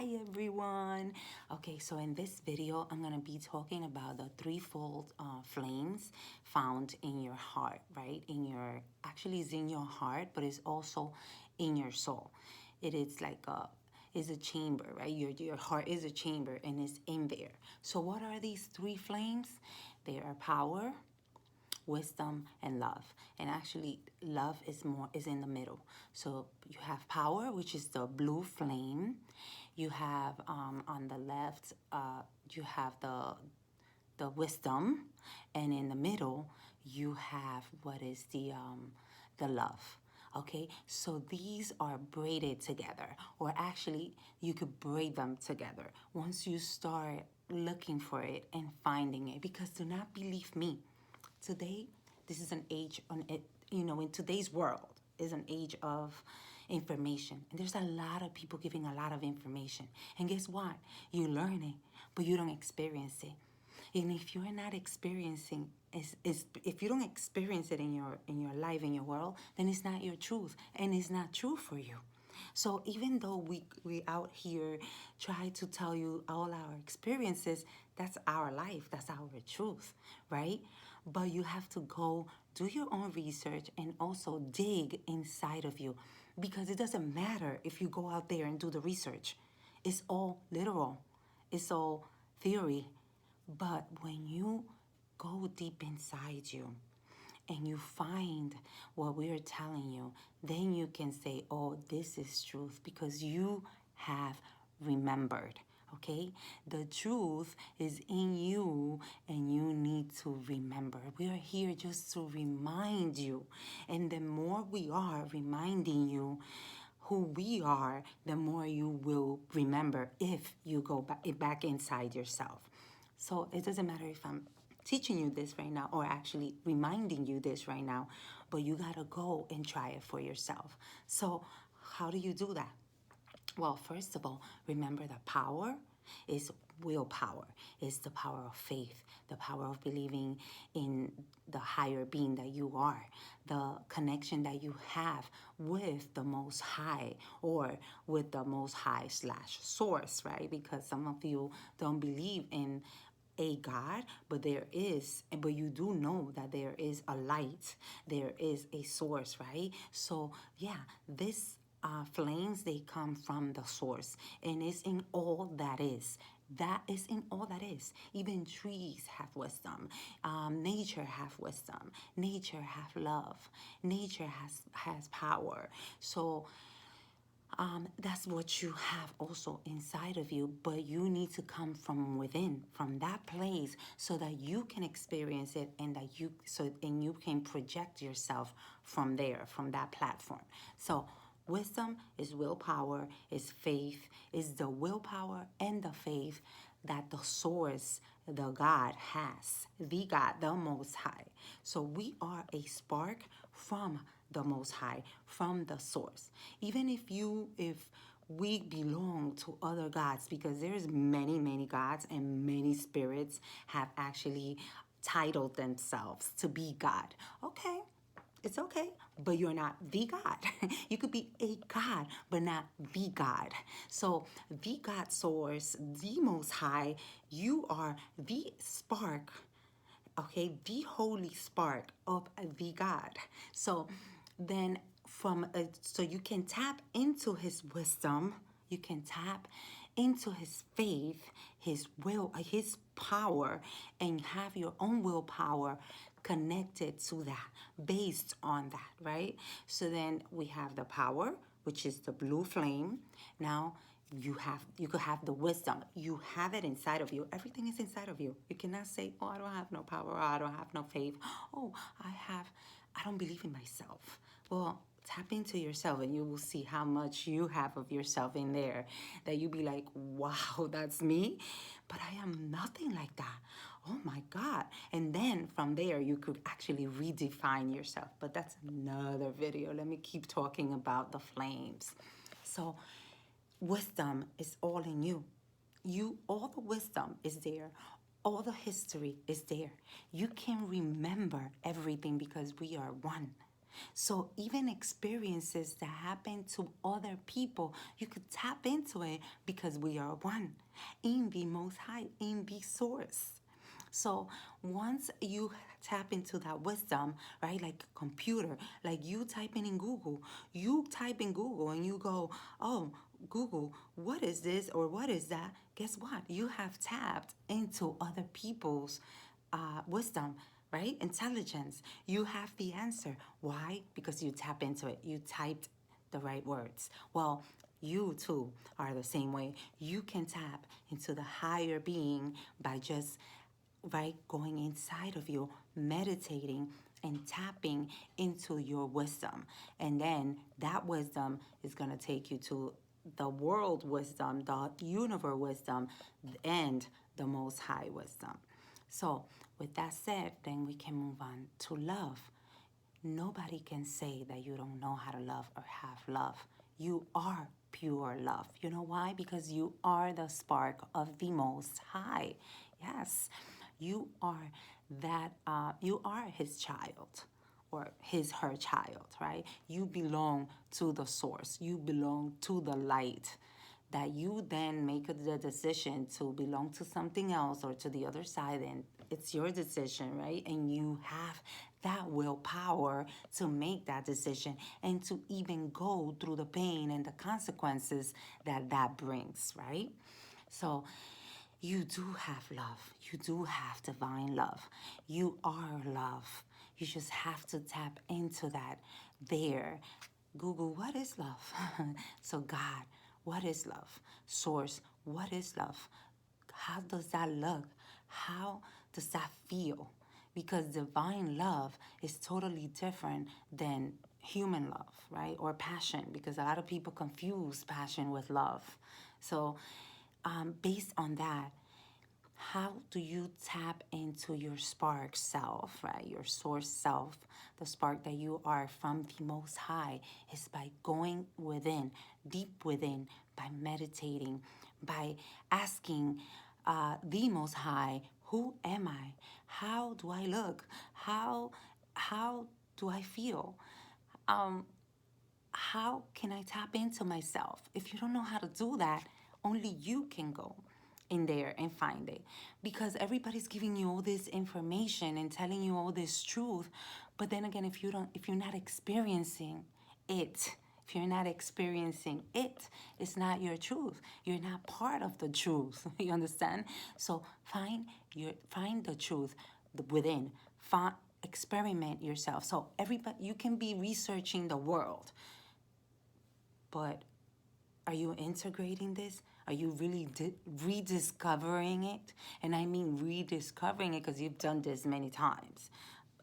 Hi everyone. Okay, so in this video, I'm gonna be talking about the threefold flames found in your heart, right? Actually it's in your heart, but it's also in your soul. It is like is a chamber, right? Your heart is a chamber and it's in there. So what are these three flames? They are power, wisdom, and love. And actually love is in the middle. So you have power, which is the blue flame. You have on the left you have the wisdom, and in the middle you have what is the love. Okay, so these are braided together, or actually you could braid them together once you start looking for it and finding it. Because do not believe me, today this is an age on it, in today's world is an age of information, and there's a lot of people giving a lot of information, and guess what, you learn it but you don't experience it. And if you're not experiencing is if you don't experience it in your life, in your world, then it's not your truth, and it's not true for you. So even though we out here try to tell you all our experiences, that's our life, that's our truth, right? But you have to go do your own research and also dig inside of you, because it doesn't matter if you go out there and do the research. It's all literal. It's all theory. But when you go deep inside you and you find what we are telling you, then you can say, oh, this is truth, because you have remembered. Okay, the truth is in you and you need to remember. We are here just to remind you, and the more we are reminding you who we are, the more you will remember if you go back inside yourself. So it doesn't matter if I'm teaching you this right now or actually reminding you this right now, but you gotta go and try it for yourself. So how do you do that? Well, first of all, remember that power is willpower. It's the power of faith, the power of believing in the higher being that you are, the connection that you have with the Most High, or with the Most High slash source, right? Because some of you don't believe in a God, but you do know that there is a light, there is a source, right? So yeah, this flames, they come from the source, and it's in all that is. That is in all that is. Even trees have wisdom. Nature have wisdom. Nature have love. Nature has power. So that's what you have also inside of you, but you need to come from within, from that place, so that you can experience it, and you can project yourself from there, from that platform. So wisdom is willpower, is faith, is the willpower and the faith that the source, the God has, the God, the Most High. So we are a spark from the Most High, from the source. Even if we belong to other gods, because there's many gods, and many spirits have actually titled themselves to be God. Okay, it's okay, but you're not the God. You could be a God, but not the God. So the God source, the Most High, you are the spark, okay, the holy spark of the God. So then so you can tap into his wisdom, you can tap into his faith, his will, his power, and have your own willpower connected to that, based on that, right? So then we have the power, which is the blue flame. Now you could have the wisdom. You have it inside of you. Everything is inside of you. You cannot say, oh, I don't have no power, or I don't have no faith. Oh, I don't believe in myself. Well, tap into yourself and you will see how much you have of yourself in there, that you be like, wow, that's me, but I am nothing like that. Oh my God. And then from there you could actually redefine yourself, but that's another video. Let me keep talking about the flames. So wisdom is all in you. All the wisdom is there. All the history is there. You can remember everything because we are one. So even experiences that happen to other people, you could tap into it because we are one in the Most High, in the Source. So once you tap into that wisdom, right, like a computer, like you typing in Google, you type in Google and you go, oh, Google, what is this or what is that? Guess what? You have tapped into other people's wisdom, right? Intelligence. You have the answer. Why? Because you tap into it. You typed the right words. Well, you too are the same way. You can tap into the higher being by just, right, going inside of you, meditating and tapping into your wisdom. And then that wisdom is going to take you to the world wisdom, the universe wisdom, and the most high wisdom. So, with that said, then we can move on to love. Nobody can say that you don't know how to love or have love. You are pure love. You know why? Because you are the spark of the Most High. Yes, you are that. You are His child, or her child, right? You belong to the source. You belong to the light. That you then make the decision to belong to something else or to the other side, and it's your decision, right? And you have that willpower to make that decision and to even go through the pain and the consequences that that brings, right? So you do have love. You do have divine love. You are love. You just have to tap into that there. Google, what is love? So God, what is love? Source, what is love? How does that look? How does that feel? Because divine love is totally different than human love, right? Or passion, because a lot of people confuse passion with love. So based on that, how do you tap into your spark self, right? Your source self, the spark that you are from the Most High, is by going within, deep within, by meditating, by asking the Most High, who am I? How do I look? How do I feel? How can I tap into myself? If you don't know how to do that, only you can go in there and find it. Because everybody's giving you all this information and telling you all this truth. But then again, if you're not experiencing it, if you're not experiencing it, it's not your truth. You're not part of the truth. You understand? So find the truth within. Experiment yourself. So everybody, you can be researching the world, but are you integrating this? Are you really rediscovering it? And I mean rediscovering it because you've done this many times.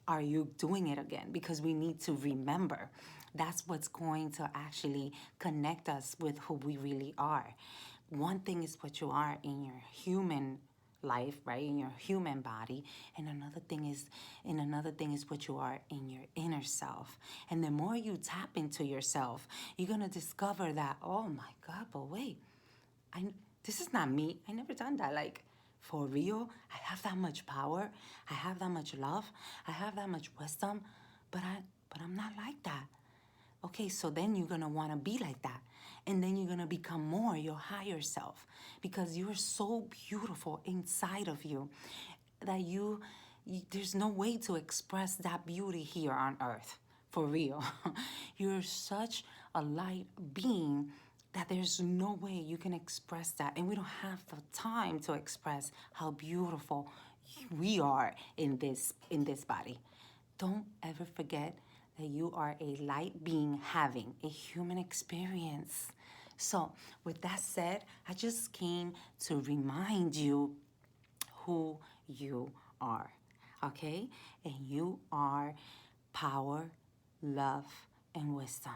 Are you doing it again? Because we need to remember. That's what's going to actually connect us with who we really are. One thing is what you are in your human life, right, in your human body, and another thing is what you are in your inner self. And the more you tap into yourself, you're gonna discover that, oh my God, but wait, this is not me. I never done that. Like, for real, I have that much power, I have that much love, I have that much wisdom, but I'm not like that. Okay, so then you're gonna wanna be like that. And then you're gonna become more your higher self, because you're so beautiful inside of you that there's no way to express that beauty here on earth. For real. You're such a light being that there's no way you can express that. And we don't have the time to express how beautiful we are in this body. Don't ever forget that you are a light being having a human experience. So, with that said, I just came to remind you who you are, okay? And you are power, love, and wisdom.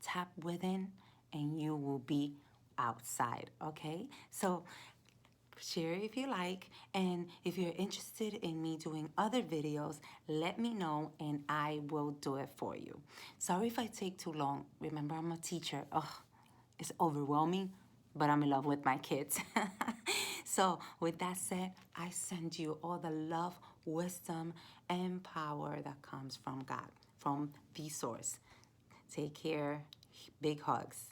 Tap within, and you will be outside, okay? So, share if you like, and if you're interested in me doing other videos, let me know and I will do it for you. Sorry if I take too long. Remember, I'm a teacher. It's overwhelming, but I'm in love with my kids. So with that said, I send you all the love, wisdom, and power that comes from God. from the source. Take care. Big hugs.